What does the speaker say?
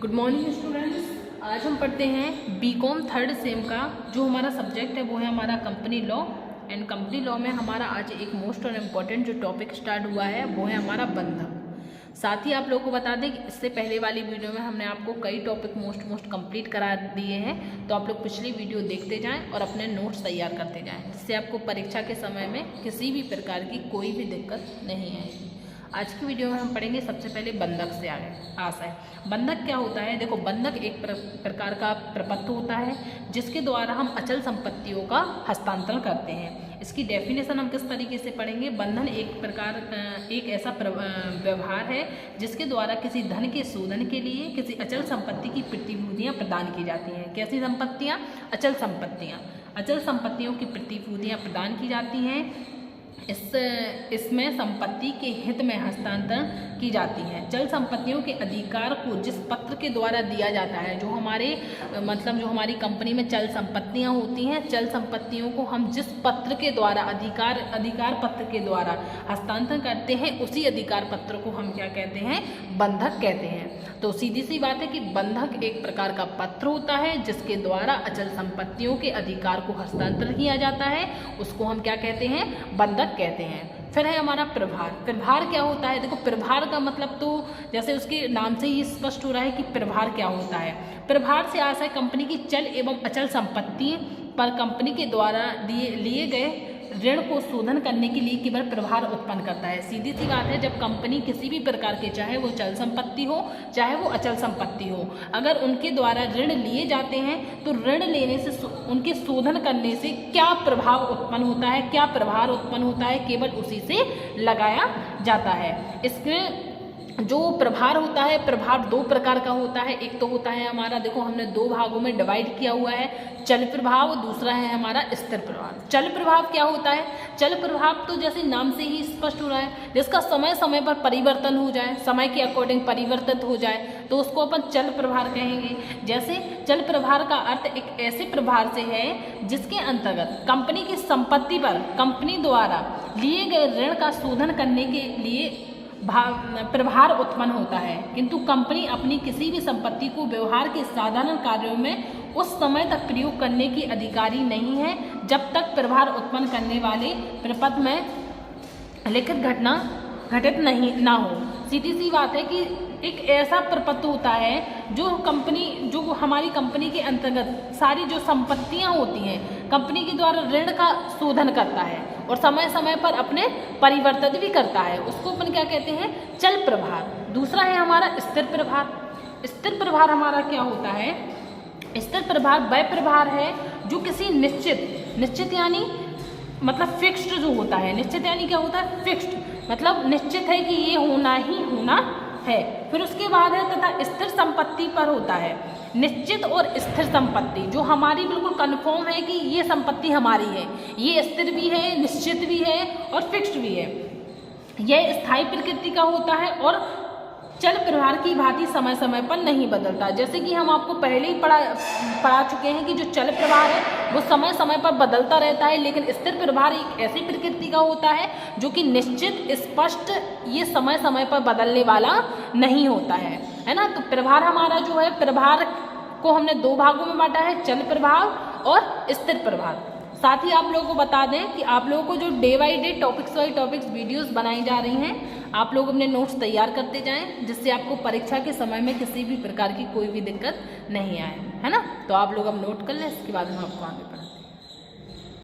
Good morning students. आज हम पढ़ते हैं बीकॉम थर्ड सेम का जो हमारा सब्जेक्ट है वो है हमारा company law. And company law में हमारा आज एक मोस्ट और इम्पॉर्टेंट जो टॉपिक स्टार्ट हुआ है वो है हमारा बंधक। साथ ही आप लोगों को बता दें कि इससे पहले वाली वीडियो में हमने आपको कई टॉपिक मोस्ट कंप्लीट करा दिए हैं, तो आप लोग पिछली वीडियो देखते जाएं और अपने नोट्स तैयार करते जाएं, जिससे आपको परीक्षा के समय में किसी भी प्रकार की कोई भी दिक्कत नहीं आएगी। आज की वीडियो में हम पढ़ेंगे सबसे पहले बंधक से आशय। बंधक क्या होता है? देखो, बंधक एक प्रकार का प्रपत्र होता है जिसके द्वारा हम अचल संपत्तियों का हस्तांतरण करते हैं। इसकी डेफिनेशन हम किस तरीके से पढ़ेंगे? बंधन एक ऐसा व्यवहार है जिसके द्वारा किसी धन के शोधन के लिए किसी अचल संपत्ति की प्रतिभूतियाँ प्रदान की जाती हैं। कैसी संपत्तियाँ? अचल संपत्तियाँ। अचल संपत्तियों की प्रतिभूतियाँ प्रदान की जाती हैं। इसमें संपत्ति के हित में हस्तांतरण की जाती है। चल संपत्तियों के अधिकार को जिस पत्र के द्वारा दिया जाता है, जो हमारी कंपनी में चल संपत्तियां होती हैं, चल संपत्तियों को हम जिस पत्र के द्वारा अधिकार पत्र के द्वारा हस्तांतरण करते हैं, उसी अधिकार पत्र को हम क्या कहते हैं? बंधक कहते हैं। तो सीधी सी बात है कि बंधक एक प्रकार का पत्र होता है जिसके द्वारा अचल संपत्तियों के अधिकार को हस्तांतरण किया जाता है, उसको हम क्या कहते हैं? बंधक कहते हैं। फिर है हमारा प्रभार। प्रभार क्या होता है? देखो, प्रभार का मतलब तो जैसे उसके नाम से ही स्पष्ट हो रहा है कि प्रभार क्या होता है। प्रभार से आशय कंपनी की चल एवं अचल संपत्ति पर कंपनी के द्वारा लिए गए ऋण को शोधन करने के लिए केवल प्रभार उत्पन्न करता है। सीधी सी बात है, जब कंपनी किसी भी प्रकार के, चाहे वो चल संपत्ति हो चाहे वो अचल संपत्ति हो, अगर उनके द्वारा ऋण लिए जाते हैं तो ऋण लेने से उनके शोधन करने से क्या प्रभाव उत्पन्न होता है, क्या प्रभार उत्पन्न होता है, केवल उसी से लगाया जाता है। इसमें जो प्रभार होता है, प्रभार दो प्रकार का होता है। एक तो होता है हमारा, देखो हमने दो भागों में डिवाइड किया हुआ है, चल प्रभाव, दूसरा है हमारा स्थिर प्रभाव। चल प्रभाव क्या होता है? चल प्रभाव तो जैसे नाम से ही स्पष्ट हो रहा है, जिसका समय समय पर परिवर्तन हो जाए, समय के अकॉर्डिंग परिवर्तित हो जाए, तो उसको अपन चल प्रभार कहेंगे। जैसे चल प्रभार का अर्थ एक ऐसे प्रभार से है जिसके अंतर्गत कंपनी की संपत्ति पर कंपनी द्वारा लिए गए ऋण का शोधन करने के लिए प्रभार उत्पन्न होता है, किंतु कंपनी अपनी किसी भी संपत्ति को व्यवहार के साधारण कार्यों में उस समय तक प्रयोग करने की अधिकारी नहीं है जब तक प्रभार उत्पन्न करने वाले प्रपत्र में लिखित घटना घटित ना हो। सीधी सी बात है कि एक ऐसा प्रपत्र होता है जो हमारी कंपनी के अंतर्गत सारी जो संपत्तियां होती हैं, कंपनी के द्वारा ऋण का शोधन करता है और समय समय पर अपने परिवर्तित भी करता है, उसको अपन क्या कहते हैं? चल प्रभार। दूसरा है हमारा स्थिर प्रभार। स्थिर प्रभार हमारा क्या होता है? स्थिर प्रभार वह प्रभार है जो किसी निश्चित यानी मतलब फिक्स्ड जो होता है। निश्चित यानी क्या होता है? फिक्स्ड मतलब निश्चित है कि ये होना ही होना है। फिर उसके बाद है तथा स्थिर संपत्ति पर होता है। निश्चित और स्थिर संपत्ति जो हमारी बिल्कुल कन्फर्म है कि ये संपत्ति हमारी है, ये स्थिर भी है, निश्चित भी है और फिक्स्ड भी है। यह स्थायी प्रकृति का होता है और चल प्रभार की भांति समय समय पर नहीं बदलता। जैसे कि हम आपको पहले ही पढ़ा चुके हैं कि जो चल प्रभार है वो समय समय पर बदलता रहता है, लेकिन स्थिर प्रभार एक ऐसी प्रकृति का होता है जो कि निश्चित, स्पष्ट, ये समय समय पर बदलने वाला नहीं होता है ना। तो प्रभार हमारा जो है, प्रभार को हमने दो भागों में बांटा है, चल प्रभाव और स्थिर प्रभाव। साथ ही आप लोगों को बता दें कि आप लोगों को जो day by day topics wise topics videos बनाई जा रही हैं, आप लोग अपने नोट्स तैयार करते जाएं, जिससे आपको परीक्षा के समय में किसी भी प्रकार की कोई भी दिक्कत नहीं आए, है ना। तो आप लोग अब नोट कर लें, इसके बाद हम आपको आगे पढ़ाते हैं।